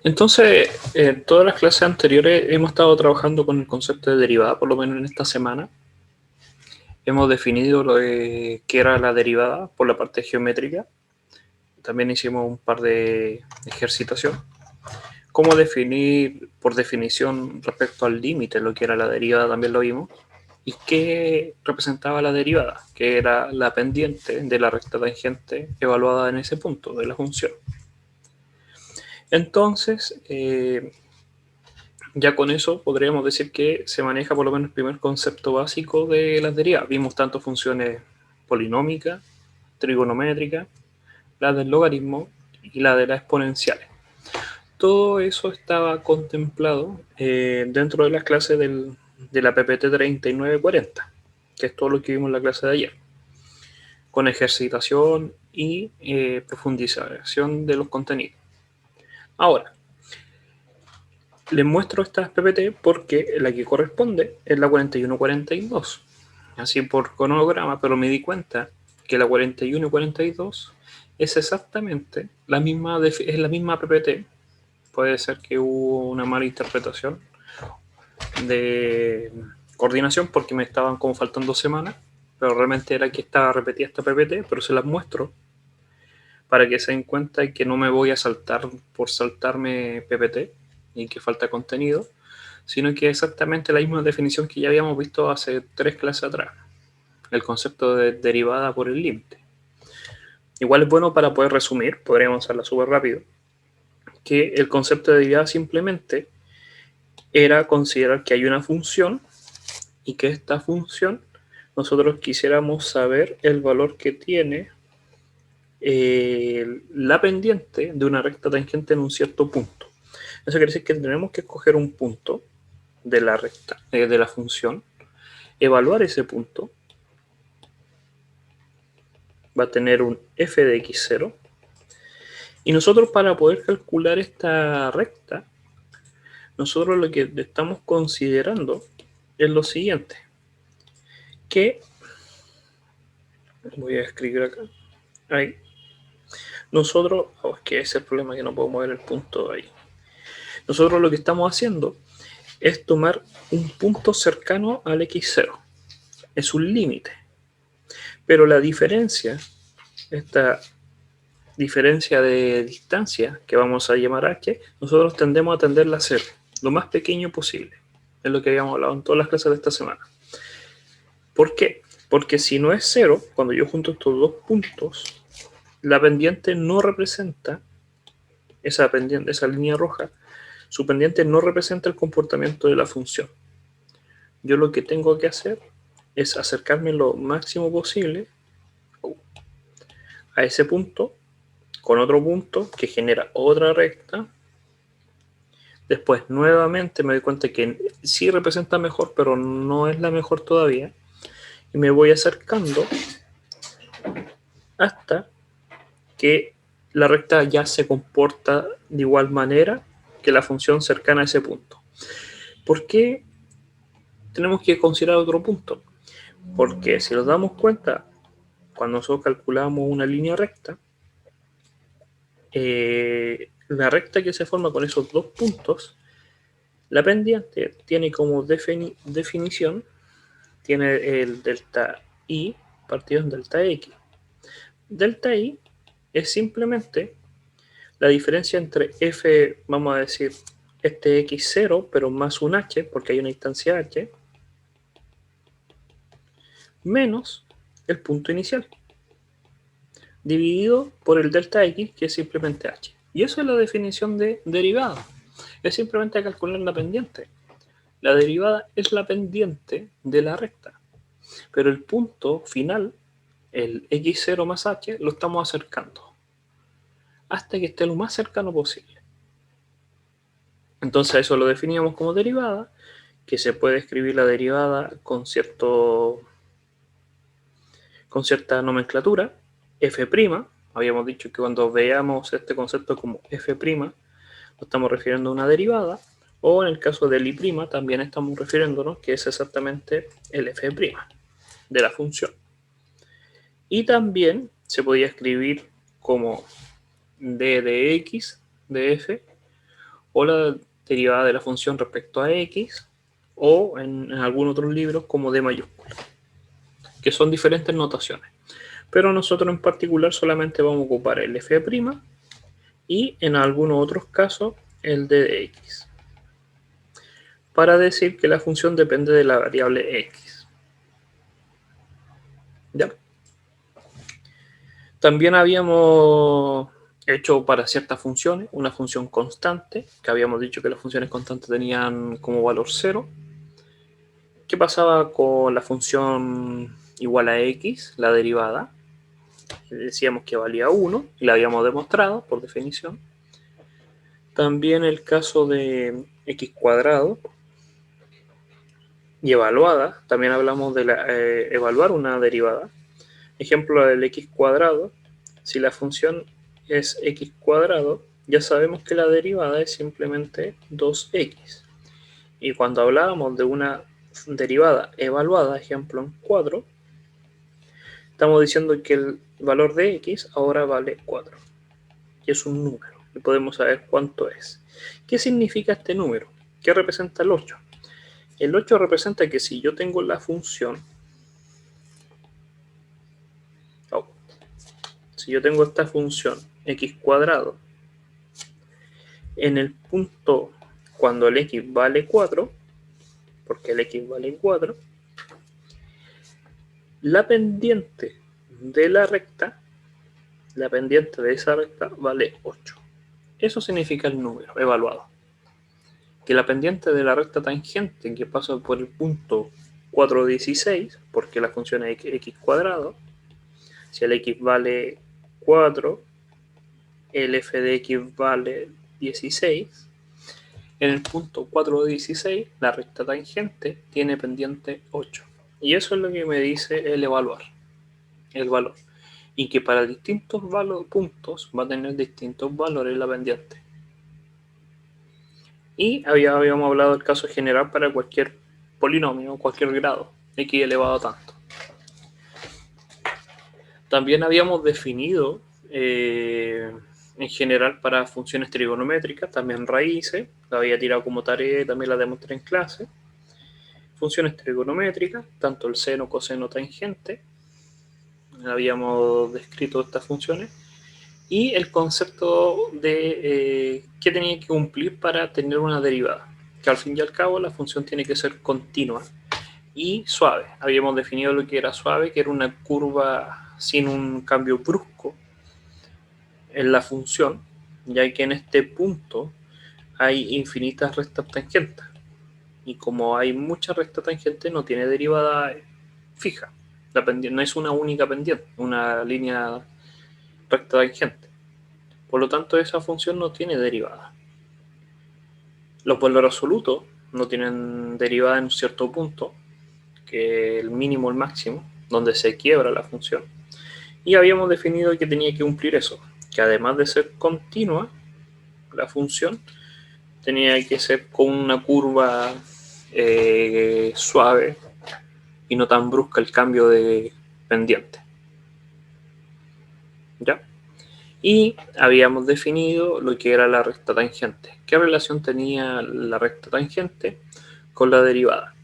Entonces, en todas las clases anteriores hemos estado trabajando con el concepto de derivada, por lo menos en esta semana. Hemos definido qué era la derivada por la parte geométrica. También hicimos un par de ejercitación. Cómo definir, por definición, respecto al límite, lo que era la derivada, también lo vimos. ¿Y qué representaba la derivada? Que era la pendiente de la recta tangente evaluada en ese punto de la función. Entonces, ya con eso podríamos decir que se maneja por lo menos el primer concepto básico de las derivadas. Vimos tanto funciones polinómicas, trigonométricas, la del logaritmo y la de las exponenciales. Todo eso estaba contemplado dentro de las clases de la PPT 3940, que es todo lo que vimos en la clase de ayer, con ejercitación y profundización de los contenidos. Ahora, les muestro estas PPT porque la que corresponde es la 4142, así por cronograma, pero me di cuenta que la 41 y 42 es exactamente la misma, es la misma PPT. Puede ser que hubo una mala interpretación de coordinación porque me estaban como faltando semanas, pero realmente era que estaba repetida esta PPT, pero se las muestro para que se den cuenta y que no me voy a saltar por saltarme PPT y que falta contenido, sino que es exactamente la misma definición que ya habíamos visto hace 3 clases atrás, el concepto de derivada por el límite. Igual es bueno para poder resumir, podríamos hacerla súper rápido, que el concepto de derivada simplemente era considerar que hay una función y que esta función nosotros quisiéramos saber el valor que tiene la pendiente de una recta tangente en un cierto punto. Eso quiere decir que tenemos que escoger un punto de la recta, de la función, evaluar ese punto, va a tener un f de x0, y nosotros para poder calcular esta recta, nosotros lo que estamos considerando es lo siguiente, que voy a escribir acá, ahí, nosotros, es que ese es el problema, que no puedo mover el punto ahí. Nosotros lo que estamos haciendo es tomar un punto cercano al x0. Es un límite. Pero la diferencia, esta diferencia de distancia que vamos a llamar h, nosotros tendemos a tenderla a 0, lo más pequeño posible. Es lo que habíamos hablado en todas las clases de esta semana. ¿Por qué? Porque si no es 0, cuando yo junto estos dos puntos, la pendiente no representa, esa pendiente, esa línea roja, su pendiente no representa el comportamiento de la función. Yo lo que tengo que hacer es acercarme lo máximo posible a ese punto con otro punto que genera otra recta. Después nuevamente me doy cuenta que sí representa mejor, pero no es la mejor todavía. Y me voy acercando hasta que la recta ya se comporta de igual manera que la función cercana a ese punto. ¿Por qué tenemos que considerar otro punto? Porque si nos damos cuenta, cuando nosotros calculamos una línea recta, la recta que se forma con esos dos puntos, la pendiente tiene como definición, tiene el delta i partido en delta x. Delta i es simplemente la diferencia entre f, vamos a decir, este x0, pero más un h, porque hay una instancia h, menos el punto inicial, dividido por el delta x, que es simplemente h. Y eso es la definición de derivada. Es simplemente calcular la pendiente. La derivada es la pendiente de la recta. Pero el punto final, el x0 más h, lo estamos acercando hasta que esté lo más cercano posible. Entonces eso lo definíamos como derivada, que se puede escribir la derivada con cierta nomenclatura, f'. Habíamos dicho que cuando veamos este concepto como f', lo estamos refiriendo a una derivada, o en el caso del i' también estamos refiriéndonos que es exactamente el f' de la función. Y también se podía escribir como d de x de f o la derivada de la función respecto a x, o en algunos otros libros como d mayúscula, que son diferentes notaciones. Pero nosotros en particular solamente vamos a ocupar el f' y en algunos otros casos el d de x, para decir que la función depende de la variable x. ¿Ya? También habíamos hecho para ciertas funciones una función constante, que habíamos dicho que las funciones constantes tenían como valor 0. ¿Qué pasaba con la función igual a x, la derivada? Decíamos que valía 1 y la habíamos demostrado por definición. También el caso de x cuadrado y evaluada, también hablamos de evaluar una derivada. Ejemplo del x cuadrado, si la función es x cuadrado, ya sabemos que la derivada es simplemente 2x. Y cuando hablábamos de una derivada evaluada, ejemplo en 4, estamos diciendo que el valor de x ahora vale 4. Y es un número. Y podemos saber cuánto es. ¿Qué significa este número? ¿Qué representa el 8? El 8 representa que si yo tengo la función... si yo tengo esta función x cuadrado en el punto cuando el x vale 4, porque el x vale 4, la pendiente de la recta, la pendiente de esa recta vale 8. Eso significa el número evaluado. Que la pendiente de la recta tangente que pasa por el punto 4,16, porque la función es x cuadrado, si el x vale 4, el f de x vale 16, en el punto 4,16 la recta tangente tiene pendiente 8. Y eso es lo que me dice el evaluar, el valor. Y que para distintos puntos va a tener distintos valores la pendiente. Y habíamos hablado del caso general para cualquier polinomio, cualquier grado, x elevado a tanto. También habíamos definido en general para funciones trigonométricas, también raíces, la había tirado como tarea y también la demostré en clase. Funciones trigonométricas, tanto el seno, coseno, tangente, habíamos descrito estas funciones, y el concepto de qué tenía que cumplir para tener una derivada, que al fin y al cabo la función tiene que ser continua y suave. Habíamos definido lo que era suave, que era una curva sin un cambio brusco en la función, ya que en este punto hay infinitas rectas tangentes, y como hay muchas rectas tangentes no tiene derivada fija. La pendiente no es una única pendiente, una línea recta tangente. Por lo tanto, esa función no tiene derivada. Los valores absolutos no tienen derivada en un cierto punto, que el mínimo o el máximo, donde se quiebra la función. Y habíamos definido que tenía que cumplir eso, que además de ser continua, la función tenía que ser con una curva suave y no tan brusca el cambio de pendiente. ¿Ya? Y habíamos definido lo que era la recta tangente. ¿Qué relación tenía la recta tangente con la derivada?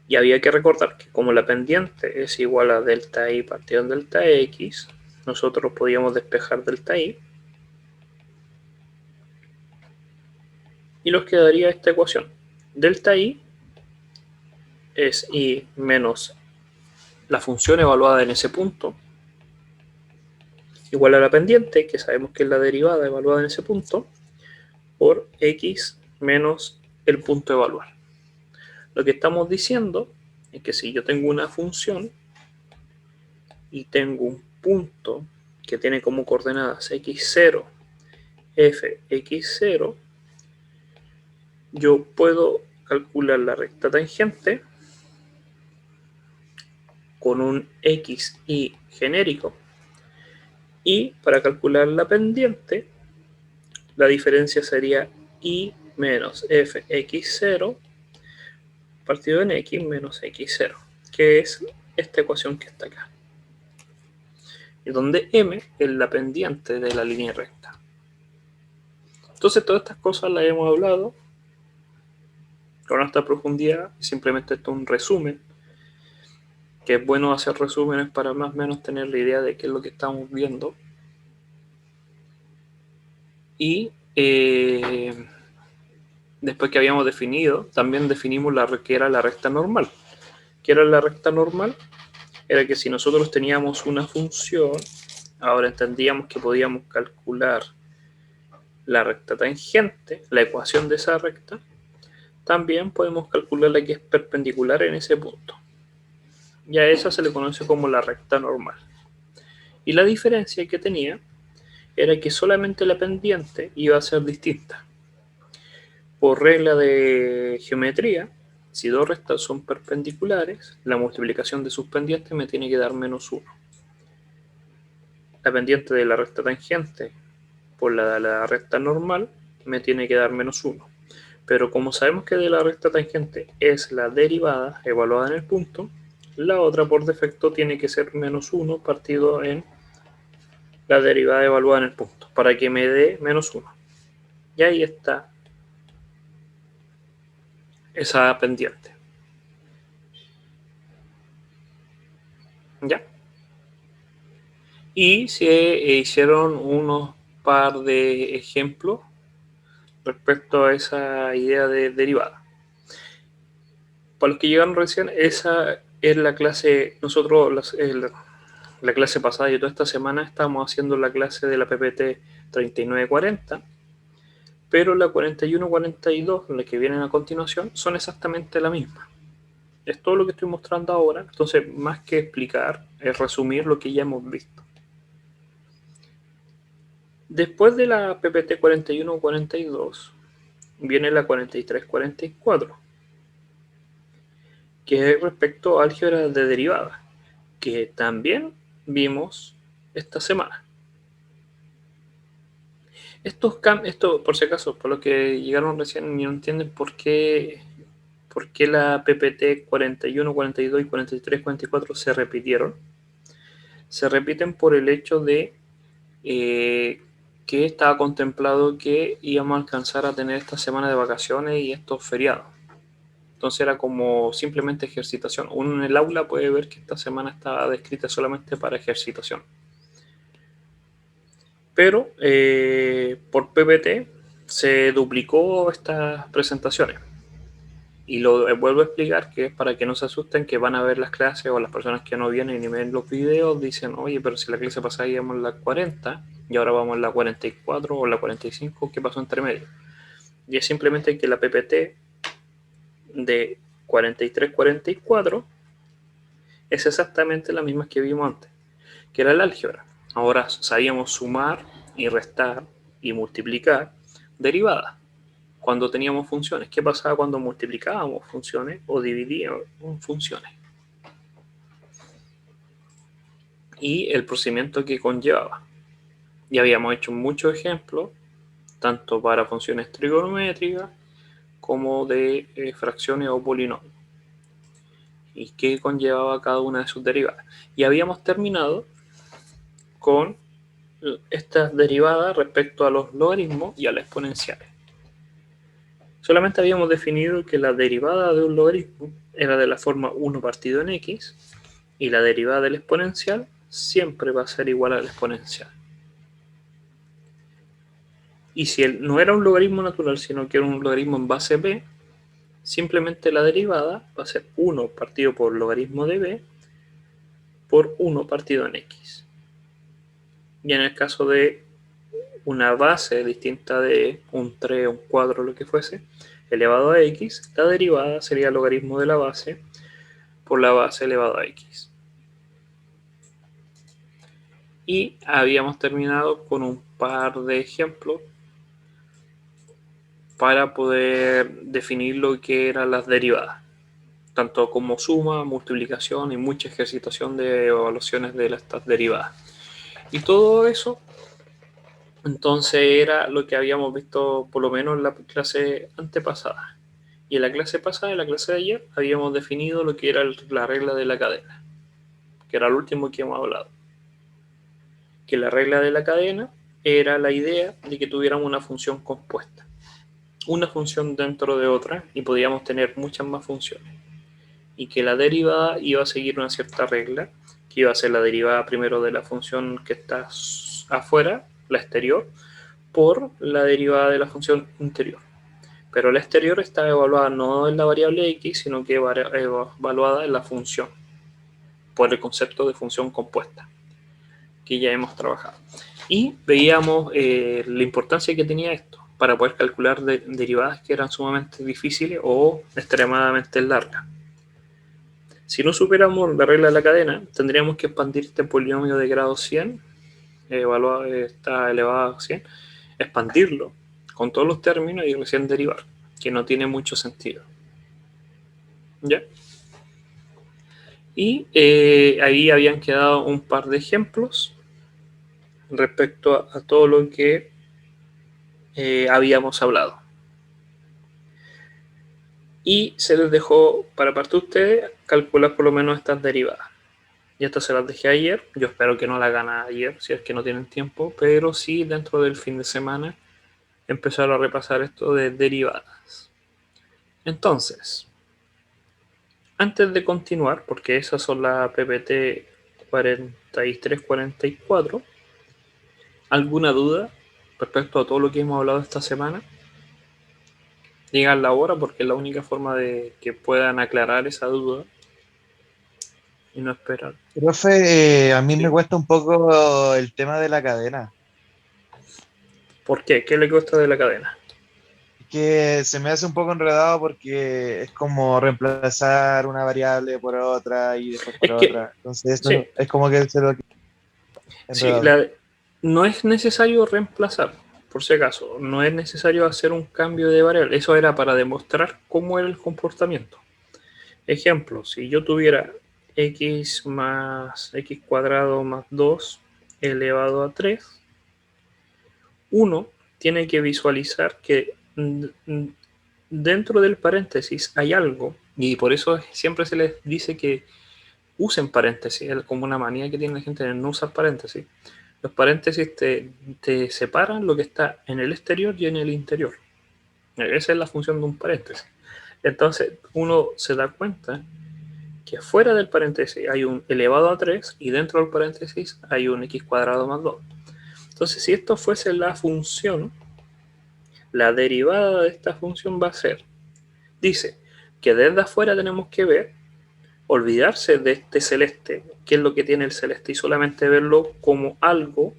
Y había que recordar que como la pendiente es igual a delta y partido en delta x, nosotros podíamos despejar delta y nos quedaría esta ecuación. Delta y es y menos la función evaluada en ese punto, igual a la pendiente, que sabemos que es la derivada evaluada en ese punto, por x menos el punto a evaluar. Lo que estamos diciendo es que si yo tengo una función y tengo un punto que tiene como coordenadas x0, f, x0, yo puedo calcular la recta tangente con un xy genérico, y para calcular la pendiente la diferencia sería y menos fx0 partido en x menos x0, que es esta ecuación que está acá, y donde m es la pendiente de la línea recta. Entonces todas estas cosas las hemos hablado con esta profundidad. Simplemente esto es un resumen, que es bueno hacer resúmenes para más o menos tener la idea de qué es lo que estamos viendo. Y después que habíamos definido, también definimos que era la recta normal. ¿Qué era la recta normal? Era que si nosotros teníamos una función, ahora entendíamos que podíamos calcular la recta tangente, la ecuación de esa recta, también podemos calcular la que es perpendicular en ese punto. Y a esa se le conoce como la recta normal. Y la diferencia que tenía era que solamente la pendiente iba a ser distinta. Por regla de geometría, si dos rectas son perpendiculares, la multiplicación de sus pendientes me tiene que dar menos 1. La pendiente de la recta tangente por la de la recta normal me tiene que dar menos 1. Pero como sabemos que de la recta tangente es la derivada evaluada en el punto, la otra por defecto tiene que ser menos 1 partido en la derivada evaluada en el punto, para que me dé menos 1. Y ahí está esa pendiente. ¿Ya? Y se hicieron unos par de ejemplos respecto a esa idea de derivada. Para los que llegaron recién, esa es la clase, nosotros la clase pasada y toda esta semana estamos haciendo la clase de la PPT 3940, pero la 4142, la que vienen a continuación, son exactamente la misma. Es todo lo que estoy mostrando ahora, entonces más que explicar, es resumir lo que ya hemos visto. Después de la PPT 4142, viene la 4344, que es respecto a álgebra de derivada, que también vimos esta semana. Esto, por si acaso, por los que llegaron recién y no entienden por qué la PPT 41, 42 y 43, 44 se repitieron. Se repiten por el hecho de que estaba contemplado que íbamos a alcanzar a tener esta semana de vacaciones y estos feriados. Entonces era como simplemente ejercitación. Uno en el aula puede ver que esta semana está descrita solamente para ejercitación. Pero por PPT se duplicó estas presentaciones. Y lo vuelvo a explicar, que es para que no se asusten, que van a ver las clases o las personas que no vienen y ven los videos dicen, oye, pero si la clase pasada íbamos en la 40 y ahora vamos en la 44 o la 45, ¿qué pasó entre medio? Y es simplemente que la PPT de 43-44 es exactamente la misma que vimos antes, que era el álgebra. Ahora sabíamos sumar y restar y multiplicar derivadas cuando teníamos funciones. ¿Qué pasaba cuando multiplicábamos funciones o dividíamos funciones? Y el procedimiento que conllevaba. Ya habíamos hecho muchos ejemplos, tanto para funciones trigonométricas como de fracciones o polinomios, y qué conllevaba cada una de sus derivadas. Y habíamos terminado con estas derivadas respecto a los logaritmos y a las exponenciales. Solamente habíamos definido que la derivada de un logaritmo era de la forma 1 partido en x, y la derivada del exponencial siempre va a ser igual a la exponencial. Y si no era un logaritmo natural, sino que era un logaritmo en base b, simplemente la derivada va a ser 1 partido por logaritmo de b por 1 partido en x. Y en el caso de una base distinta de un 3, un 4, lo que fuese, elevado a x, la derivada sería el logaritmo de la base por la base elevado a x. Y habíamos terminado con un par de ejemplos para poder definir lo que eran las derivadas, tanto como suma, multiplicación y mucha ejercitación de evaluaciones de estas derivadas. Y todo eso, entonces, era lo que habíamos visto por lo menos en la clase antepasada. Y en la clase pasada, en la clase de ayer, habíamos definido lo que era la regla de la cadena, que era el último que hemos hablado. Que la regla de la cadena era la idea de que tuviéramos una función compuesta. Una función dentro de otra y podíamos tener muchas más funciones. Y que la derivada iba a seguir una cierta regla, que iba a ser la derivada primero de la función que está afuera, la exterior, por la derivada de la función interior. Pero la exterior está evaluada no en la variable x, sino que evaluada en la función, por el concepto de función compuesta, que ya hemos trabajado. Y veíamos la importancia que tenía esto para poder calcular derivadas que eran sumamente difíciles o extremadamente largas. Si no superamos la regla de la cadena, tendríamos que expandir este polinomio de grado 100, está elevado a 100, expandirlo con todos los términos y recién derivar, que no tiene mucho sentido. ¿Ya? Y ahí habían quedado un par de ejemplos respecto a todo lo que habíamos hablado. Y se les dejó para parte de ustedes calcular por lo menos estas derivadas. Y estas se las dejé ayer. Yo espero que no la hagan ayer, si es que no tienen tiempo, pero sí dentro del fin de semana empezar a repasar esto de derivadas. Entonces, antes de continuar, porque esas son las PPT 43-44, ¿alguna duda respecto a todo lo que hemos hablado esta semana? Díganla ahora porque es la única forma de que puedan aclarar esa duda y no esperar. Profe, a mí ¿Sí? me cuesta un poco el tema de la cadena, ¿Por qué? ¿Qué le cuesta de la cadena? que se me hace un poco enredado porque es como reemplazar una variable por otra y después por Es que, otra. Entonces sí, eso es como que se lo sí, enredado. no es necesario reemplazar, por si acaso, no es necesario hacer un cambio de variable. Eso era para demostrar cómo era el comportamiento. Ejemplo, si yo tuviera x más x cuadrado más 2 elevado a 3, uno tiene que visualizar que dentro del paréntesis hay algo, y por eso siempre se les dice que usen paréntesis, es como una manía que tiene la gente de no usar paréntesis. Los paréntesis te separan lo que está en el exterior y en el interior. Esa es la función de un paréntesis. Entonces uno se da cuenta que fuera del paréntesis hay un elevado a 3 y dentro del paréntesis hay un x cuadrado más 2. Entonces, si esto fuese la función, la derivada de esta función va a ser, dice que desde afuera tenemos que ver, olvidarse de este celeste, que es lo que tiene el celeste, y solamente verlo como algo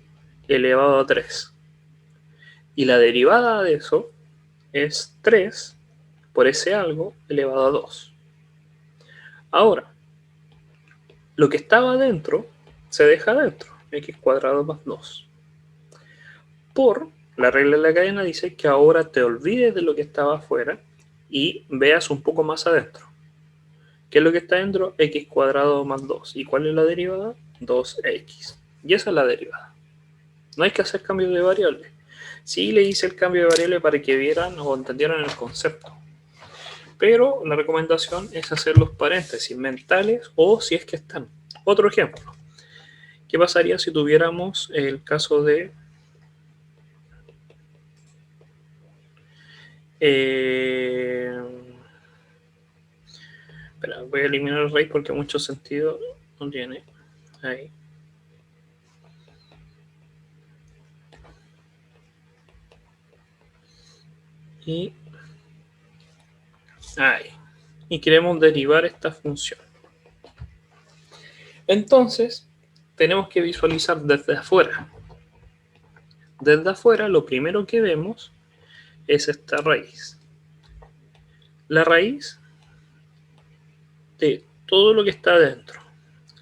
elevado a 3. Y la derivada de eso es 3 por ese algo elevado a 2. Ahora, lo que estaba adentro se deja adentro, x cuadrado más 2. Por la regla de la cadena dice que ahora te olvides de lo que estaba afuera y veas un poco más adentro. ¿Qué es lo que está dentro? X cuadrado más 2. ¿Y cuál es la derivada? 2x. Y esa es la derivada. No hay que hacer cambio de variable. Sí le hice el cambio de variable para que vieran o entendieran el concepto. Pero la recomendación es hacer los paréntesis mentales o si es que están. Otro ejemplo. ¿Qué pasaría si tuviéramos el caso de espera, voy a eliminar el raíz porque mucho sentido no tiene. Ahí. Y ahí. Y queremos derivar esta función. Entonces, tenemos que visualizar desde afuera. Desde afuera, lo primero que vemos es esta raíz. La raíz de todo lo que está adentro.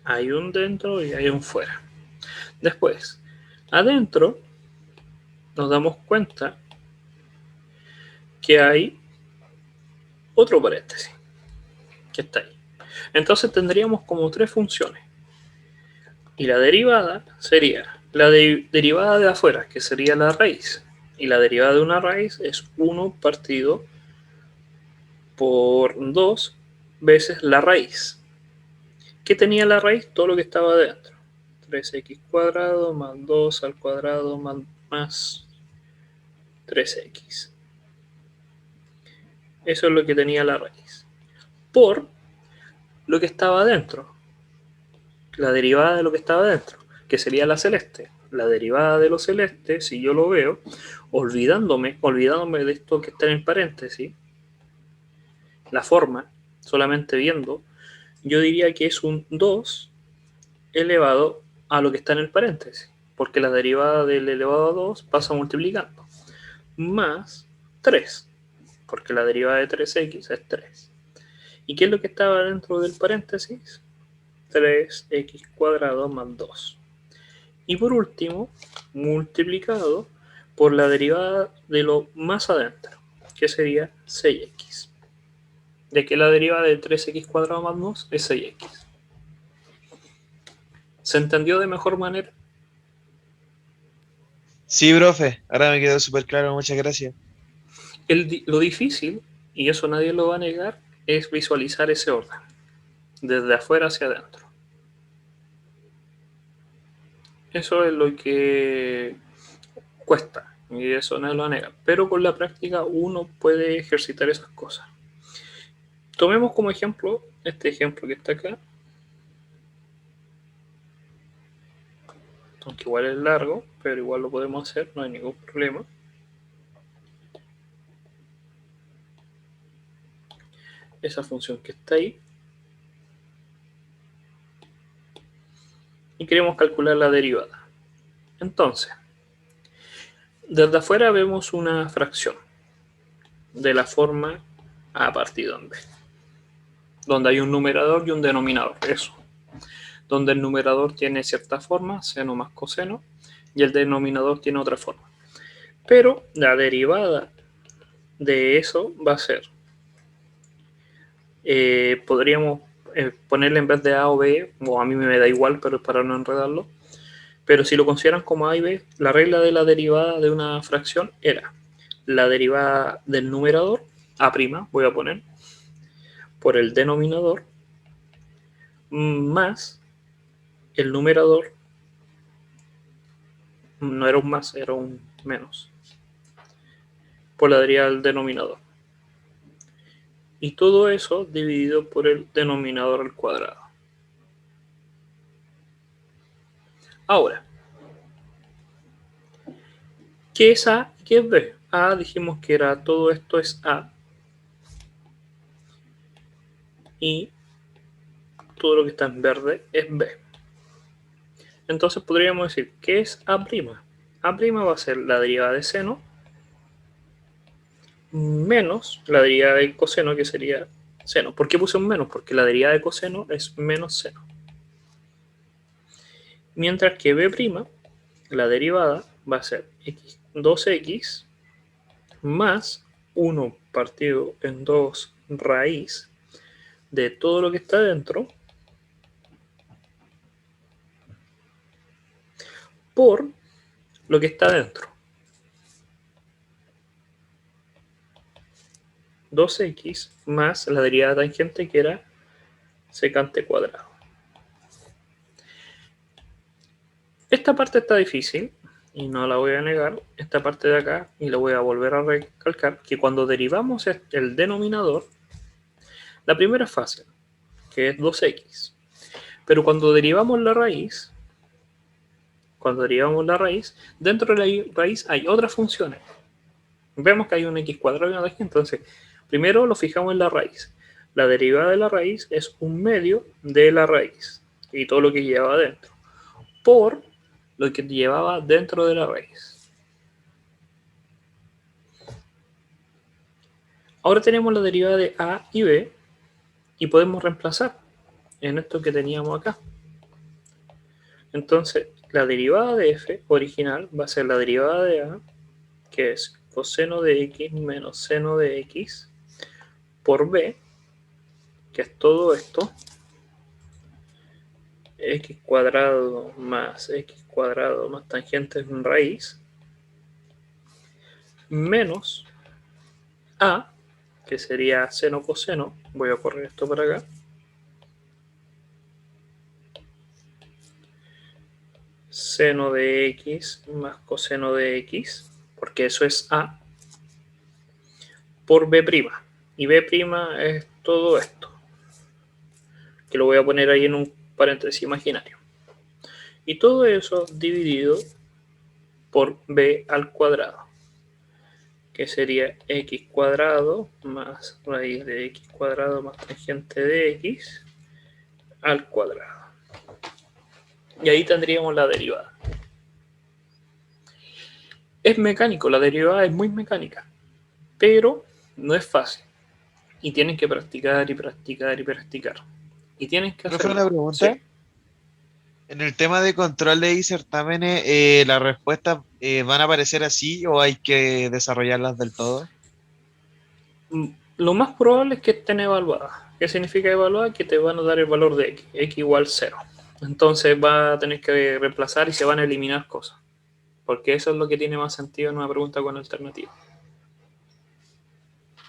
Hay un dentro y hay un fuera. Después, adentro, nos damos cuenta que hay otro paréntesis que está ahí. Entonces tendríamos como tres funciones. Y la derivada sería la derivada de afuera, que sería la raíz. Y la derivada de una raíz es 1 partido por 2 veces la raíz. ¿Qué tenía la raíz? Todo lo que estaba adentro. 3x cuadrado más 2 al cuadrado más más 3x. Eso es lo que tenía la raíz. Por lo que estaba adentro. La derivada de lo que estaba adentro, que sería la celeste. La derivada de lo celeste, si yo lo veo, olvidándome de esto que está en el paréntesis, la forma, solamente viendo, yo diría que es un 2 elevado a lo que está en el paréntesis, porque la derivada del elevado a 2 pasa multiplicando, más 3, porque la derivada de 3x es 3. ¿Y qué es lo que estaba dentro del paréntesis? 3x cuadrado más 2. Y por último, multiplicado por la derivada de lo más adentro, que sería 6x. De que la derivada de 3x cuadrado más 2 es 6x. ¿Se entendió de mejor manera? Sí, profe, ahora me quedó súper claro, muchas gracias. Lo difícil, y eso nadie lo va a negar, es visualizar ese orden, desde afuera hacia adentro. Eso es lo que cuesta, y eso nadie lo va a negar. Pero con la práctica uno puede ejercitar esas cosas. Tomemos como ejemplo este ejemplo que está acá, aunque igual es largo, pero igual lo podemos hacer, no hay ningún problema. Esa función que está ahí. Y queremos calcular la derivada. Entonces, desde afuera vemos una fracción de la forma a partido en b, donde hay un numerador y un denominador, eso. Donde el numerador tiene cierta forma, seno más coseno, y el denominador tiene otra forma. Pero la derivada de eso va a ser, podríamos ponerle en vez de a o b, o a mí me da igual, pero es para no enredarlo. Pero si lo consideran como a y b, la regla de la derivada de una fracción era la derivada del numerador, a', voy a poner, por el denominador, más el numerador, no era un más, era un menos, por la derivada del denominador. Y todo eso dividido por el denominador al cuadrado. Ahora, ¿qué es A y qué es B? A dijimos que era todo esto es A. Y todo lo que está en verde es B. Entonces podríamos decir, ¿qué es A'? A' va a ser la derivada de seno menos la derivada de coseno, que sería seno. ¿Por qué puse un menos? Porque la derivada de coseno es menos seno. Mientras que B', la derivada va a ser 2x más 1 partido en 2 raíz de todo lo que está dentro por lo que está dentro. 2x más la derivada tangente, que era secante cuadrado. Esta parte está difícil y no la voy a negar. Esta parte de acá, y la voy a volver a recalcar, que cuando derivamos el denominador, la primera es fácil, que es 2x. Pero cuando derivamos la raíz, dentro de la raíz hay otras funciones. Vemos que hay un x cuadrado y una tangente. Entonces, primero lo fijamos en la raíz. La derivada de la raíz es un medio de la raíz y todo lo que lleva adentro, por lo que llevaba dentro de la raíz. Ahora tenemos la derivada de a y b y podemos reemplazar en esto que teníamos acá. Entonces, la derivada de f original va a ser la derivada de a, que es coseno de x menos seno de x, por b, que es todo esto, x cuadrado más tangente en raíz, menos a, que sería seno coseno, voy a correr esto para acá, seno de x más coseno de x, porque eso es a, por b'. Y b' es todo esto, que lo voy a poner ahí en un paréntesis imaginario. Y todo eso dividido por b al cuadrado, que sería x cuadrado más raíz de x cuadrado más tangente de x al cuadrado. Y ahí tendríamos la derivada. Es mecánico, la derivada es muy mecánica, pero no es fácil. Y tienen que practicar y practicar y practicar. Y tienen que Profe, hacerlo. una pregunta. ¿Sí? En el tema de control de certámenes, ¿las respuestas van a aparecer así o hay que desarrollarlas del todo? Lo más probable es que estén evaluadas. ¿Qué significa evaluar? Que te van a dar el valor de x igual 0. Entonces va a tener que reemplazar y se van a eliminar cosas. Porque eso es lo que tiene más sentido en una pregunta con alternativa.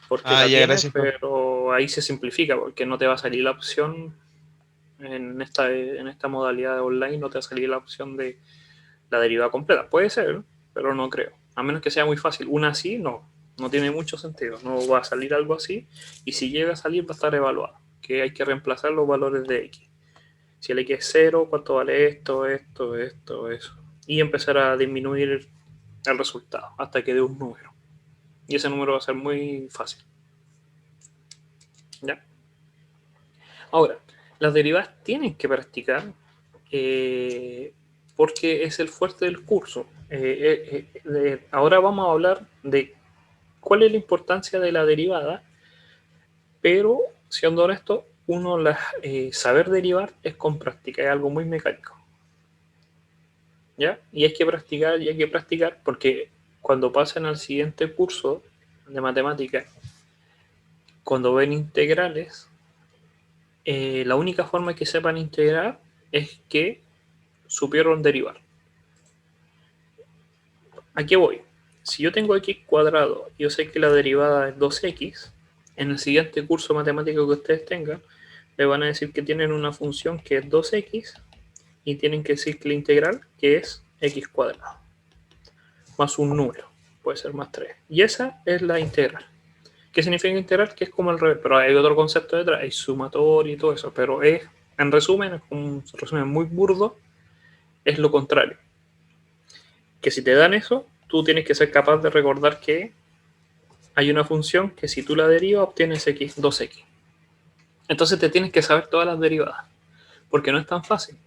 Porque Ah, la ya, tienes, gracias, profe. pero ahí se simplifica, porque no te va a salir la opción en esta modalidad online, no te va a salir la opción de la derivada completa. Puede ser, pero no creo. A menos que sea muy fácil. Una así, no tiene mucho sentido. No va a salir algo así. Y si llega a salir, va a estar evaluado. Que hay que reemplazar los valores de x. Si el x es 0, ¿cuánto vale esto, eso? Y empezar a disminuir el resultado hasta que dé un número. Y ese número va a ser muy fácil. ¿Ya? Ahora, las derivadas tienen que practicar porque es el fuerte del curso. Ahora vamos a hablar de cuál es la importancia de la derivada, pero siendo honesto, saber derivar es con práctica, es algo muy mecánico. ¿Ya? Y hay que practicar y hay que practicar porque cuando pasen al siguiente curso de matemáticas, cuando ven integrales, la única forma que sepan integrar es que supieron derivar. ¿A qué voy? Si yo tengo x cuadrado y yo sé que la derivada es 2x, en el siguiente curso matemático que ustedes tengan, le van a decir que tienen una función que es 2x y tienen que decir que la integral que es x cuadrado, más un número, puede ser más 3. Y esa es la integral. ¿Qué significa integral? Que es como el revés, pero hay otro concepto detrás, hay sumatorio y todo eso, pero en resumen, es un resumen muy burdo, es lo contrario. Que si te dan eso, tú tienes que ser capaz de recordar que hay una función que si tú la derivas obtienes x, 2x. Entonces te tienes que saber todas las derivadas, porque no es tan fácil.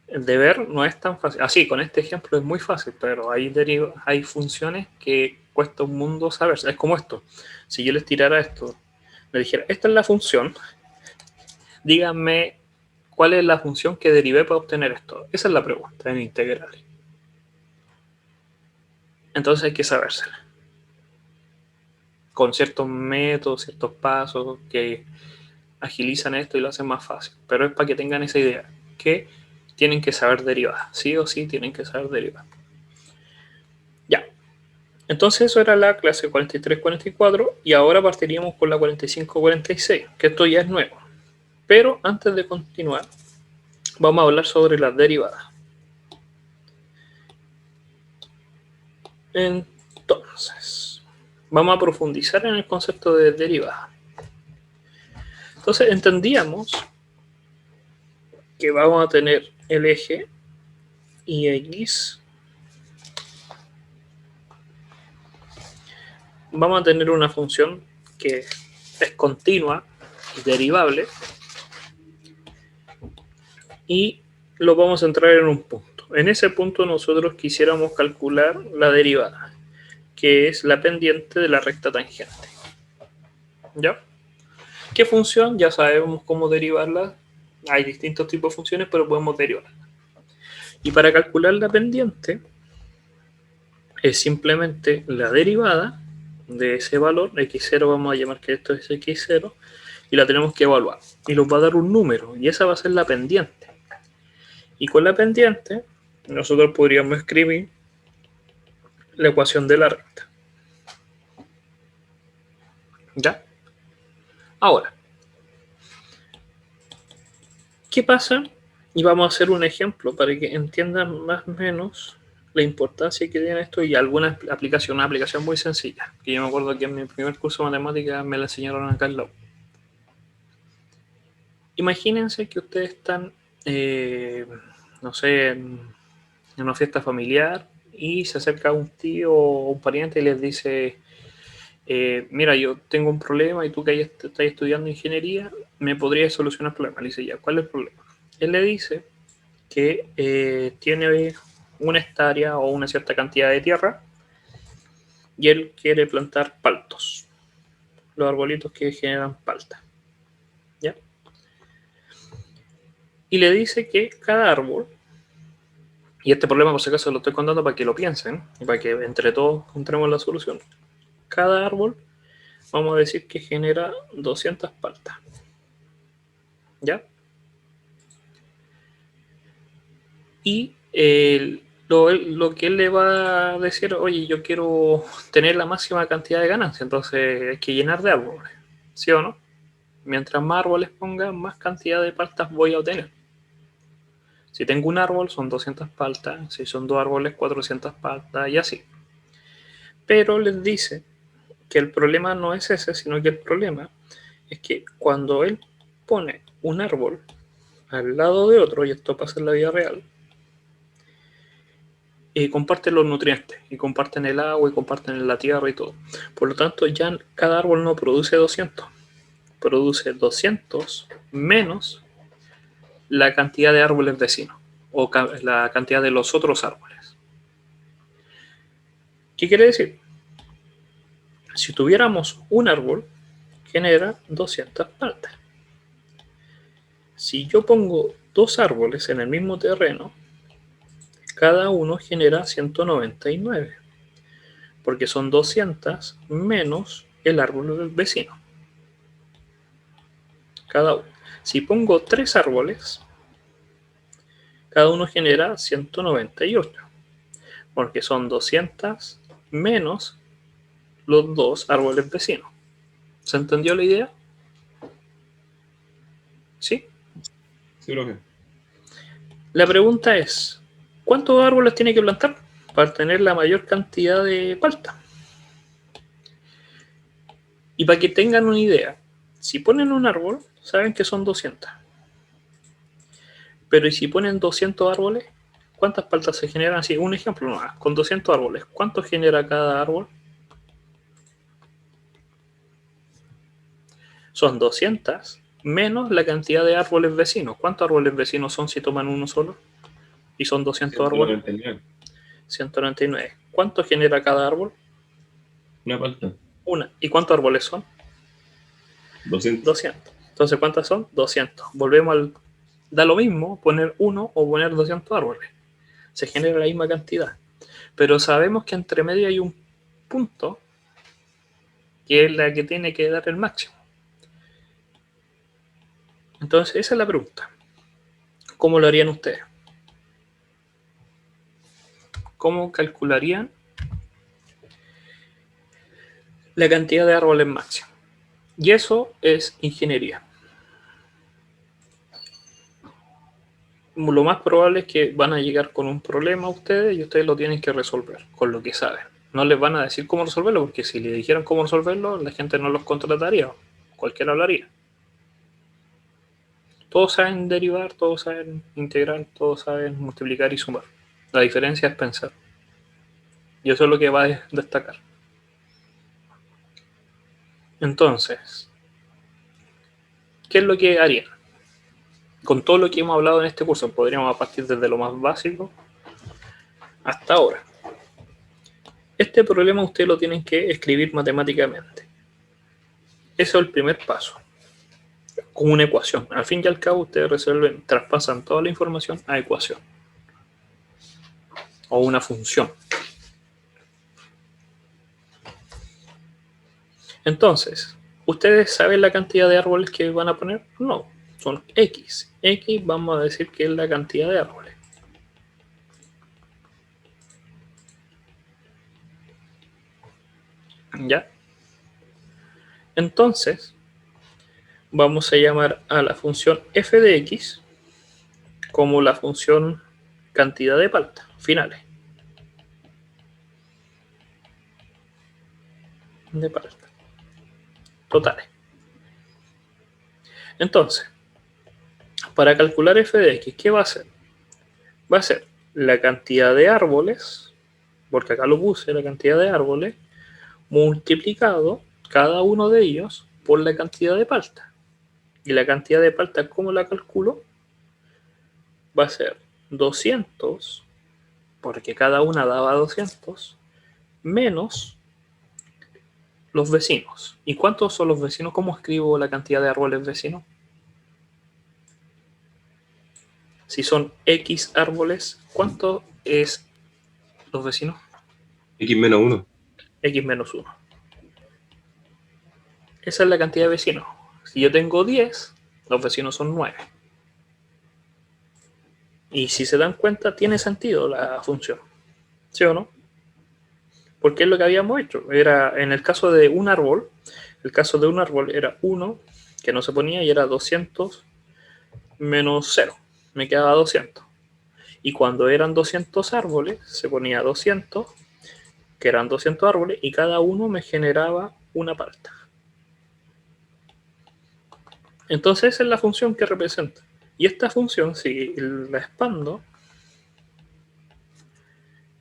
El deber no es tan fácil. Así, con este ejemplo es muy fácil, pero hay funciones que cuesta un mundo saber. Es como esto. Si yo les tirara esto, le dijera, esta es la función, díganme cuál es la función que derivé para obtener esto. Esa es la pregunta en integral. Entonces hay que sabérsela. Con ciertos métodos, ciertos pasos que agilizan esto y lo hacen más fácil. Pero es para que tengan esa idea, que tienen que saber derivar. Sí o sí tienen que saber derivar. Ya. Entonces eso era la clase 43-44 y ahora partiríamos con la 45-46, que esto ya es nuevo. Pero antes de continuar, vamos a hablar sobre las derivadas. Entonces, vamos a profundizar en el concepto de derivada. Entonces, entendíamos que vamos a tener el eje y x. Vamos a tener una función que es continua y derivable y lo vamos a entrar en un punto. En ese punto nosotros quisiéramos calcular la derivada, que es la pendiente de la recta tangente. ¿Ya? ¿Qué función? Ya sabemos cómo derivarla. Hay distintos tipos de funciones, pero podemos derivarla. Y para calcular la pendiente es simplemente la derivada de ese valor, x0, vamos a llamar que esto es x0, y la tenemos que evaluar. Y nos va a dar un número, y esa va a ser la pendiente. Y con la pendiente, nosotros podríamos escribir la ecuación de la recta. ¿Ya? Ahora, ¿qué pasa Y vamos a hacer un ejemplo para que entiendan más o menos la importancia que tiene esto y alguna aplicación, una aplicación muy sencilla, que yo me acuerdo que en mi primer curso de matemáticas me la enseñaron acá en la U. Imagínense que ustedes están, no sé, en una fiesta familiar y se acerca un tío o un pariente y les dice, mira, yo tengo un problema y tú que estás estudiando ingeniería, ¿me podrías solucionar el problema? Le dice, ya, ¿cuál es el problema? Él le dice que tiene una hectárea o una cierta cantidad de tierra y él quiere plantar paltos, los arbolitos que generan palta. ¿Ya? Y le dice que cada árbol, y este problema por si acaso lo estoy contando para que lo piensen y para que entre todos encontremos la solución, cada árbol vamos a decir que genera 200 paltas. ¿Ya? Y lo que él le va a decir, oye, yo quiero tener la máxima cantidad de ganancia, entonces hay que llenar de árboles, ¿sí o no? Mientras más árboles ponga, más cantidad de paltas voy a obtener. Si tengo un árbol, son 200 paltas, si son dos árboles, 400 paltas y así. Pero les dice que el problema no es ese, sino que el problema es que cuando él pone un árbol al lado de otro, y esto pasa en la vida real, comparten los nutrientes, y comparten el agua, y comparten la tierra y todo. Por lo tanto, ya cada árbol no produce 200, produce 200 menos la cantidad de árboles vecinos, o la cantidad de los otros árboles. ¿Qué quiere decir? Si tuviéramos un árbol, genera 200 paltas. Si yo pongo dos árboles en el mismo terreno, cada uno genera 199, porque son 200 menos el árbol del vecino. Cada uno. Si pongo tres árboles, cada uno genera 198, porque son 200 menos los dos árboles vecinos. ¿Se entendió la idea? ¿Sí? Sí, profe. La pregunta es, ¿cuántos árboles tiene que plantar para tener la mayor cantidad de palta? Y para que tengan una idea, si ponen un árbol, saben que son 200. Pero ¿y si ponen 200 árboles? ¿Cuántas paltas se generan? Así, un ejemplo nomás, con 200 árboles, ¿cuánto genera cada árbol? Son 200 menos la cantidad de árboles vecinos. ¿Cuántos árboles vecinos son si toman uno solo? Y son 200 árboles. 199. 199. ¿Cuánto genera cada árbol? Una palta. Una. ¿Y cuántos árboles son? 200. 200. Entonces, ¿cuántas son? 200. Volvemos al... Da lo mismo poner uno o poner 200 árboles. Se genera la misma cantidad. Pero sabemos que entre medio hay un punto que es la que tiene que dar el máximo. Entonces, esa es la pregunta. ¿Cómo lo harían ustedes? ¿Cómo calcularían la cantidad de árboles máximo? Y eso es ingeniería. Lo más probable es que van a llegar con un problema a ustedes y ustedes lo tienen que resolver con lo que saben. No les van a decir cómo resolverlo, porque si le dijeran cómo resolverlo, la gente no los contrataría. Cualquiera hablaría. Todos saben derivar, todos saben integrar, todos saben multiplicar y sumar. La diferencia es pensar. Y eso es lo que va a destacar. Entonces, ¿qué es lo que harían? Con todo lo que hemos hablado en este curso, podríamos partir desde lo más básico hasta ahora. Este problema ustedes lo tienen que escribir matemáticamente. Ese es el primer paso. Con una ecuación. Al fin y al cabo, ustedes resuelven, traspasan toda la información a ecuación. O una función. Entonces, ¿ustedes saben la cantidad de árboles que van a poner? No, son X. X vamos a decir que es la cantidad de árboles. ¿Ya? Entonces, vamos a llamar a la función f de x como la función cantidad de palta finales. De palta. Totales. Entonces, para calcular f de x, ¿qué va a hacer? Va a ser la cantidad de árboles, porque acá lo puse, la cantidad de árboles, multiplicado cada uno de ellos por la cantidad de palta. Y la cantidad de palta, ¿cómo la calculo? Va a ser 200, porque cada una daba 200, menos los vecinos. ¿Y cuántos son los vecinos? ¿Cómo escribo la cantidad de árboles vecinos? Si son X árboles, ¿cuánto es los vecinos? X menos 1. X menos 1. Esa es la cantidad de vecinos. Si yo tengo 10, los vecinos son 9. Y si se dan cuenta, tiene sentido la función. ¿Sí o no? Porque es lo que habíamos hecho. Era, en el caso de un árbol, el caso de un árbol era 1, que no se ponía, y era 200 menos 0. Me quedaba 200. Y cuando eran 200 árboles, se ponía 200, que eran 200 árboles, y cada uno me generaba una palta. Entonces esa es la función que representa. Y esta función, si la expando,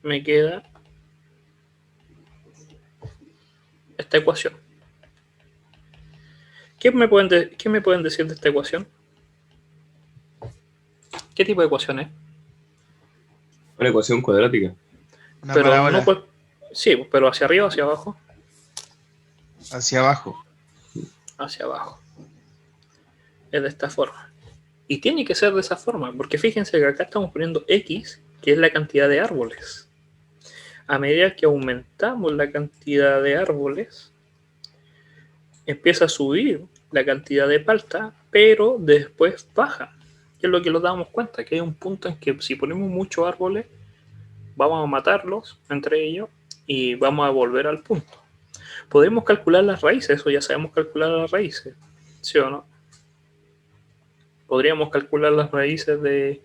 me queda esta ecuación. ¿Qué me pueden decir de esta ecuación? ¿Qué tipo de ecuación es? Una ecuación cuadrática. Una Pero parábola no, sí, pero hacia arriba o hacia abajo. hacia abajo. Hacia abajo. Es de esta forma. Y tiene que ser de esa forma, porque fíjense que acá estamos poniendo X, que es la cantidad de árboles. A medida que aumentamos la cantidad de árboles, empieza a subir la cantidad de palta, pero después baja. Que es lo que nos damos cuenta, que hay un punto en que si ponemos muchos árboles, vamos a matarlos entre ellos y vamos a volver al punto. Podemos calcular las raíces, eso ya sabemos calcular las raíces, ¿sí o no? Podríamos calcular las raíces de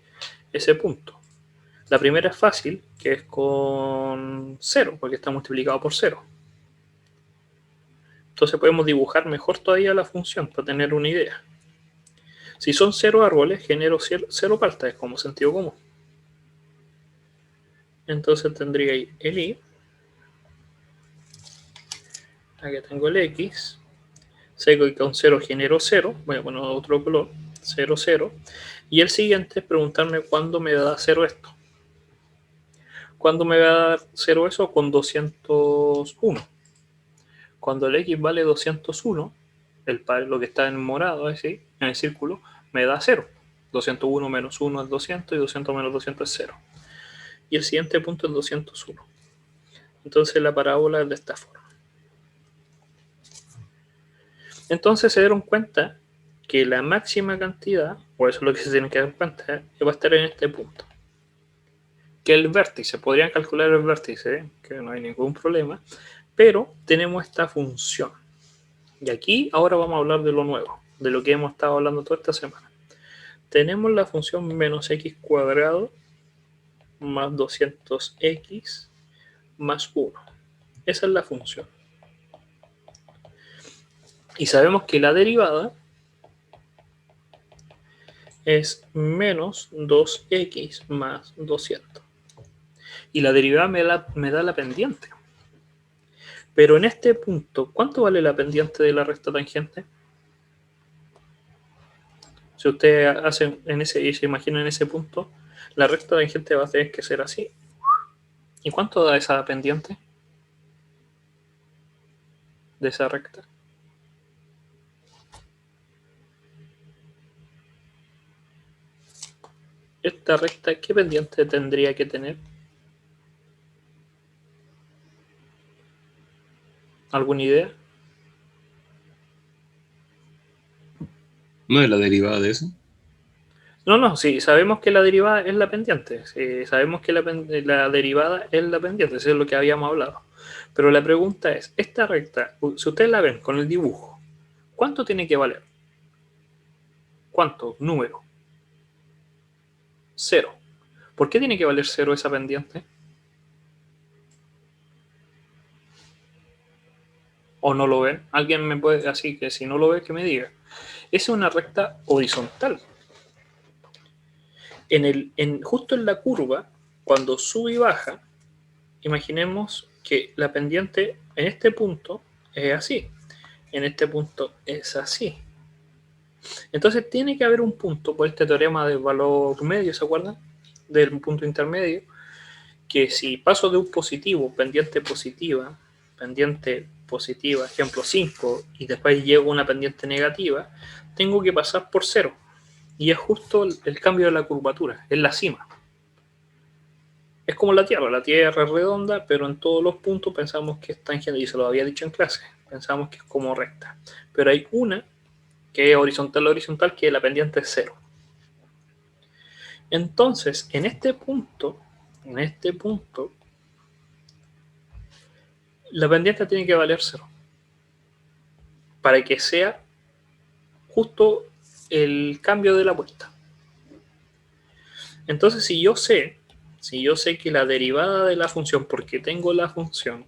ese punto. La primera es fácil, que es con 0, porque está multiplicado por 0. Entonces podemos dibujar mejor todavía la función para tener una idea. Si son 0 árboles, genero 0 paltas, es como sentido común. Entonces tendría ahí el i. Aquí tengo el x. Sé que con 0 genero 0. Voy a poner otro color. 0, 0. Y el siguiente es preguntarme cuándo me da 0 esto. ¿Cuándo me va a dar 0 eso? Con 201. Cuando el x vale 201, lo que está en morado, así, en el círculo, me da 0. 201 menos 1 es 200 y 200 menos 200 es 0. Y el siguiente punto es 201. Entonces la parábola es de esta forma. Entonces se dieron cuenta que la máxima cantidad, o eso es lo que se tienen que dar cuenta, va a estar en este punto. Que el vértice, podrían calcular el vértice, que no hay ningún problema, pero tenemos esta función. Y aquí ahora vamos a hablar de lo nuevo, de lo que hemos estado hablando toda esta semana. Tenemos la función menos x cuadrado más 200x más 1. Esa es la función. Y sabemos que la derivada es menos 2x más 200. Y la derivada me da la pendiente. Pero en este punto, ¿cuánto vale la pendiente de la recta tangente? Si usted hace en ese, se imagina en ese punto, la recta tangente va a tener que ser así. ¿Y cuánto da esa pendiente de esa recta? Esta recta, ¿qué pendiente tendría que tener? ¿Alguna idea? ¿No es la derivada de eso? No, sí, sabemos que la derivada es la pendiente. Sí, sabemos que la derivada es la pendiente, eso es lo que habíamos hablado. Pero la pregunta es, esta recta, si ustedes la ven con el dibujo, ¿cuánto tiene que valer? ¿Cuánto? Número. 0. ¿Por qué tiene que valer 0 esa pendiente? ¿O no lo ven? Alguien me puede, así que si no lo ve, que me diga. Esa es una recta horizontal. Justo en la curva, cuando sube y baja, imaginemos que la pendiente en este punto es así, en este punto es así. Entonces tiene que haber un punto, por este teorema del valor medio, ¿se acuerdan? Del punto intermedio, que si paso de un positivo, pendiente positiva, ejemplo 5, y después llego a una pendiente negativa, tengo que pasar por 0. Y es justo el cambio de la curvatura, es la cima. Es como la Tierra es redonda, pero en todos los puntos pensamos que es tangente, y se lo había dicho en clase, pensamos que es como recta. Pero hay una que es horizontal, que la pendiente es 0. Entonces, en este punto, la pendiente tiene que valer 0 para que sea justo el cambio de la vuelta. Entonces, si yo sé que la derivada de la función, porque tengo la función,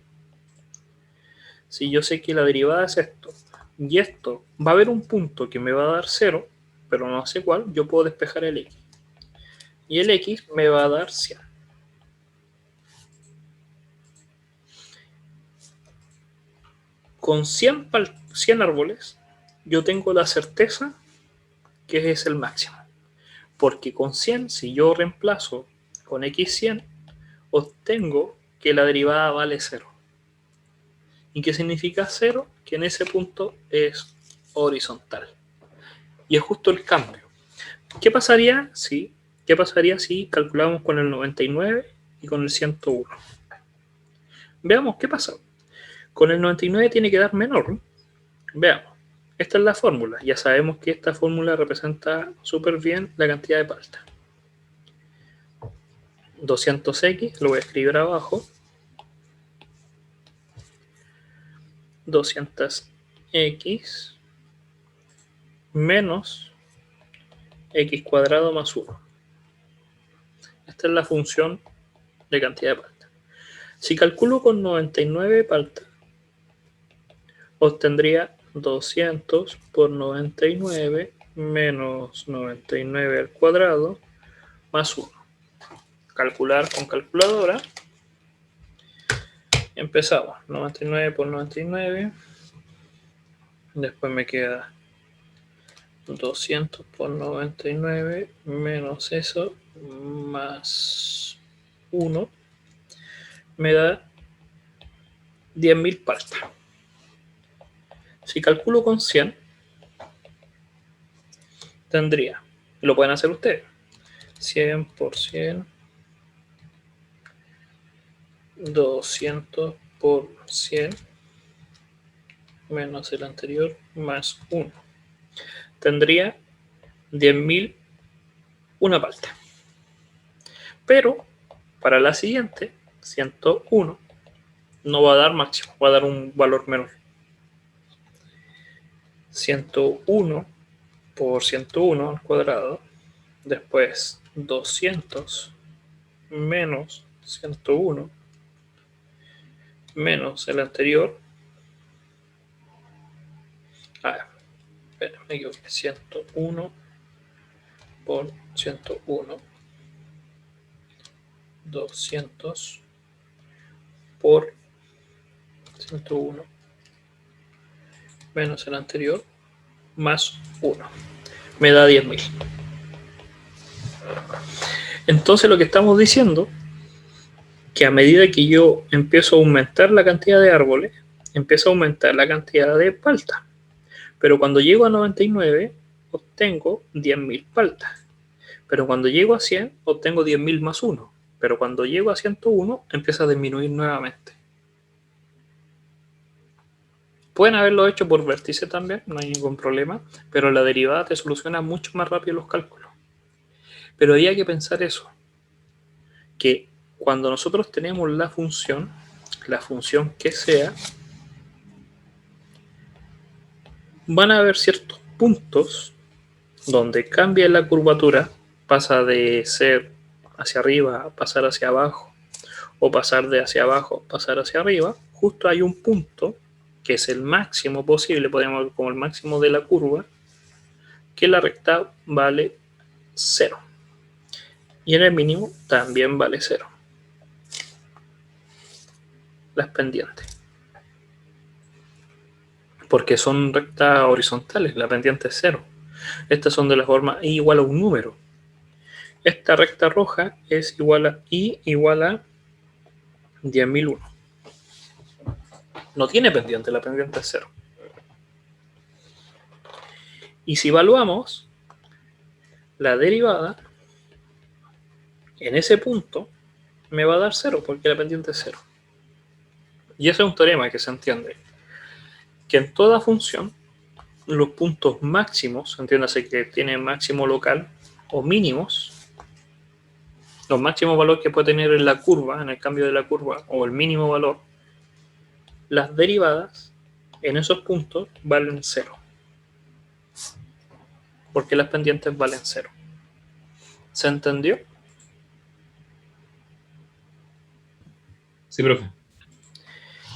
si yo sé que la derivada es esto, y esto va a haber un punto que me va a dar 0, pero no sé cuál, yo puedo despejar el x. Y el x me va a dar 100. Con 100 árboles, yo tengo la certeza que es el máximo. Porque con 100, si yo reemplazo con x100, obtengo que la derivada vale 0. ¿Y qué significa 0? Que en ese punto es horizontal. Y es justo el cambio. ¿Qué pasaría si calculamos con el 99 y con el 101? Veamos qué pasa. Con el 99 tiene que dar menor. Veamos. Esta es la fórmula. Ya sabemos que esta fórmula representa súper bien la cantidad de palta. 200x, lo voy a escribir abajo. 200x menos x cuadrado más 1. Esta es la función de cantidad de palta. Si calculo con 99 palta, obtendría 200 por 99 menos 99 al cuadrado más 1. Calcular con calculadora. Empezamos. 99 por 99. Después me queda 200 por 99 menos eso más 1. Me da 10.000 paltas. Si calculo con 100, tendría, lo pueden hacer ustedes, 100 por 100, 200 por 100, menos el anterior, más 1. Tendría 10.000 una palta. Pero, para la siguiente, 101, no va a dar máximo, va a dar un valor menor. 101 por 101 al cuadrado, después 200 menos 101 menos el anterior. Me equivoqué, 101 por 101, 200 por 101 menos el anterior más 1. Me da 10.000. Entonces lo que estamos diciendo, que a medida que yo empiezo a aumentar la cantidad de árboles, empieza a aumentar la cantidad de paltas. Pero cuando llego a 99, obtengo 10.000 paltas. Pero cuando llego a 100, obtengo 10.000 más 1. Pero cuando llego a 101, empieza a disminuir nuevamente. Pueden haberlo hecho por vértice también, no hay ningún problema, pero la derivada te soluciona mucho más rápido los cálculos. Pero había que pensar eso, que cuando nosotros tenemos la función que sea, van a haber ciertos puntos donde cambia la curvatura pasa de ser hacia arriba a pasar hacia abajo, o pasar de hacia abajo a pasar hacia arriba, justo hay un punto que es el máximo posible, podemos ver como el máximo de la curva, que la recta vale 0. Y en el mínimo también vale 0. Las pendientes. Porque son rectas horizontales, la pendiente es 0. Estas son de la forma i igual a un número. Esta recta roja es igual a i igual a 10.001. No tiene pendiente, la pendiente es 0. Y si evaluamos la derivada, en ese punto me va a dar 0, porque la pendiente es 0. Y ese es un teorema que se entiende. Que en toda función, los puntos máximos, entiéndase que tiene máximo local o mínimos, los máximos valores que puede tener en la curva, en el cambio de la curva, o el mínimo valor, las derivadas en esos puntos valen 0. Porque las pendientes valen 0. ¿Se entendió? Sí, profe.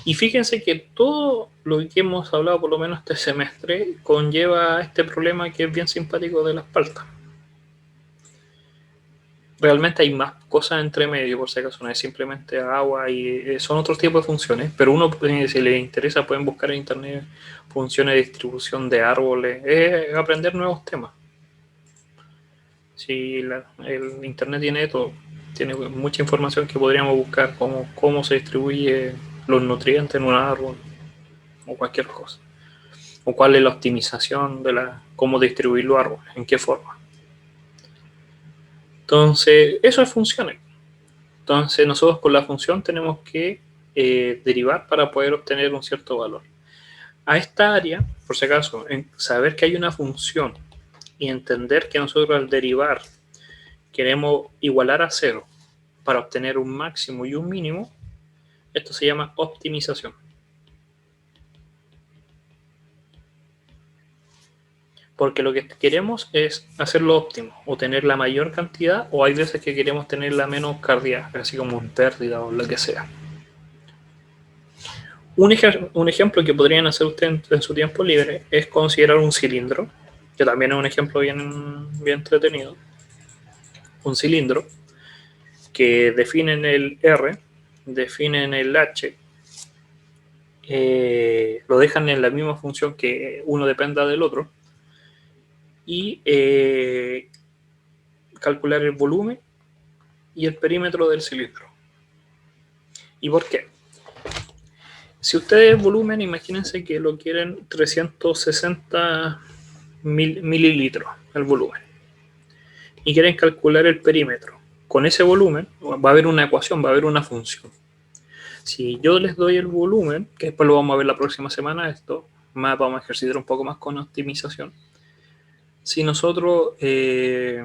Y fíjense que todo lo que hemos hablado, por lo menos este semestre, conlleva este problema que es bien simpático de las paltas. Realmente hay más cosas entre medio, por si acaso, no es simplemente agua y son otros tipos de funciones, pero uno, si les interesa, pueden buscar en internet funciones de distribución de árboles, aprender nuevos temas. Si el internet tiene todo, tiene mucha información que podríamos buscar, como cómo se distribuye los nutrientes en un árbol o cualquier cosa, o cuál es la optimización de cómo distribuir los árboles, en qué forma. Entonces, eso es funciones. Entonces, nosotros con la función tenemos que derivar para poder obtener un cierto valor. A esta área, por si acaso, en saber que hay una función y entender que nosotros al derivar queremos igualar a 0 para obtener un máximo y un mínimo, esto se llama optimización. Porque lo que queremos es hacerlo óptimo, o tener la mayor cantidad, o hay veces que queremos tener la menos cantidad, así como en pérdida o lo que sea. Un ejemplo que podrían hacer ustedes en su tiempo libre es considerar un cilindro, que también es un ejemplo bien entretenido. Un cilindro que definen el R, definen el H, lo dejan en la misma función que uno dependa del otro, y calcular el volumen y el perímetro del cilindro. ¿Y por qué? Si ustedes volumen, imagínense que lo quieren 360 mililitros el volumen, y quieren calcular el perímetro. Con ese volumen va a haber una ecuación, va a haber una función. Si yo les doy el volumen, que después lo vamos a ver la próxima semana, esto más vamos a ejercitar un poco más con optimización. Si nosotros les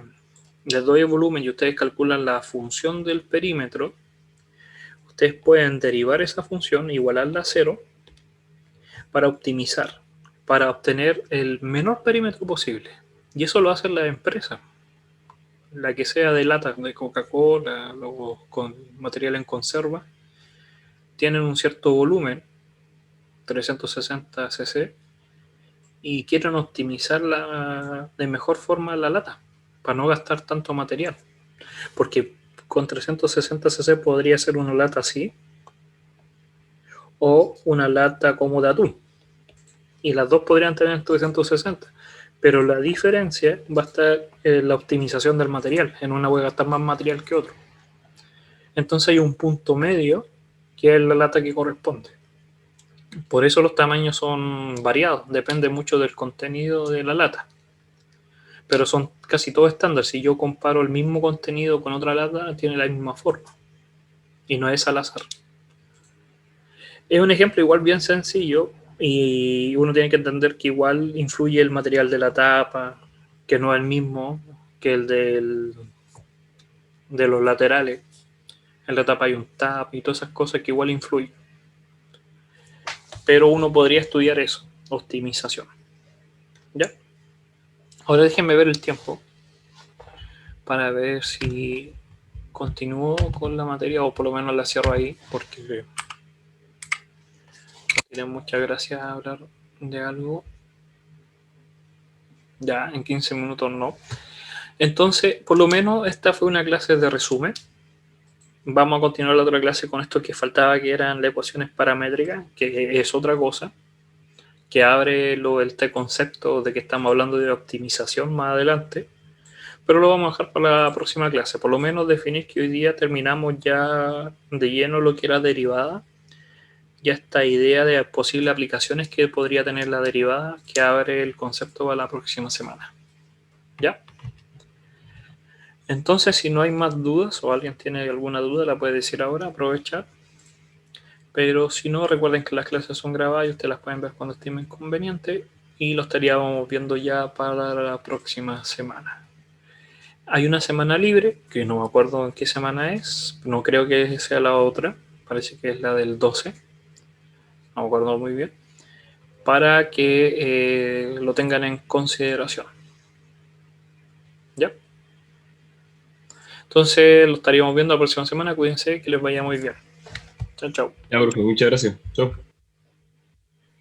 doy el volumen y ustedes calculan la función del perímetro, ustedes pueden derivar esa función, igualarla a 0, para optimizar, para obtener el menor perímetro posible. Y eso lo hacen las empresas, la que sea de lata, de Coca-Cola, con material en conserva, tienen un cierto volumen, 360 cc, y quieren optimizar de mejor forma la lata, para no gastar tanto material. Porque con 360 cc podría ser una lata así, o una lata como de atún. Y las dos podrían tener 360. Pero la diferencia va a estar en la optimización del material. En una voy a gastar más material que otro. Entonces hay un punto medio que es la lata que corresponde. Por eso los tamaños son variados. Depende mucho del contenido de la lata. Pero son casi todos estándar. Si yo comparo el mismo contenido con otra lata, tiene la misma forma. Y no es al azar. Es un ejemplo igual bien sencillo, y uno tiene que entender que igual influye el material de la tapa, que no es el mismo que el de los laterales. En la tapa hay un tap y todas esas cosas que igual influyen. Pero uno podría estudiar eso, optimización. ¿Ya? Ahora déjenme ver el tiempo para ver si continúo con la materia o por lo menos la cierro ahí, porque no tiene mucha gracia hablar de algo ya en 15 minutos no. Entonces, por lo menos esta fue una clase de resumen. Vamos a continuar la otra clase con esto que faltaba, que eran las ecuaciones paramétricas, que es otra cosa, que abre este concepto de que estamos hablando de optimización más adelante, pero lo vamos a dejar para la próxima clase. Por lo menos definir que hoy día terminamos ya de lleno lo que era derivada, ya esta idea de posibles aplicaciones que podría tener la derivada, que abre el concepto para la próxima semana. ¿Ya? Entonces, si no hay más dudas o alguien tiene alguna duda, la puede decir ahora, aprovechar. Pero si no, recuerden que las clases son grabadas y ustedes las pueden ver cuando estimen conveniente y lo estaríamos viendo ya para la próxima semana. Hay una semana libre, que no me acuerdo en qué semana es, no creo que sea la otra, parece que es la del 12, no me acuerdo muy bien, para que lo tengan en consideración. ¿Ya? Entonces lo estaríamos viendo la próxima semana, cuídense, que les vaya muy bien. Chao, chao. Ya, profe, muchas gracias. Chao.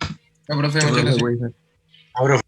Ya, profe, muchas gracias. Ahora